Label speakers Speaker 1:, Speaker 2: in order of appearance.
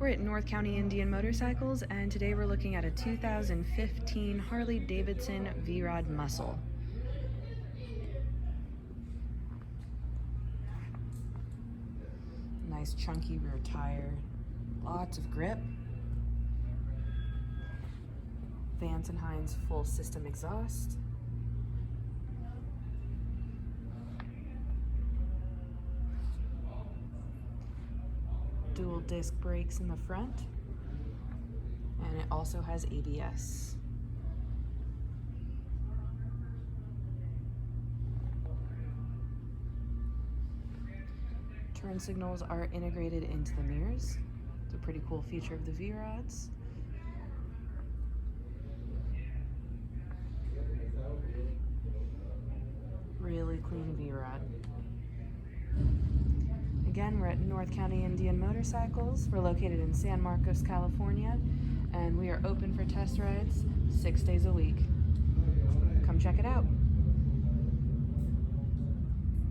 Speaker 1: We're at North County Indian Motorcycles, and today we're looking at a 2015 Harley-Davidson V-Rod Muscle. Nice chunky rear tire, lots of grip. Vance & Hines full system exhaust. Dual disc brakes in the front, and it also has ABS. Turn signals are integrated into the mirrors. It's a pretty cool feature of the V-Rods. Really clean V-Rod. Again, we're at North County Indian Motorcycles. We're located in San Marcos, California, and we are open for test rides 6 days a week. Come check it out.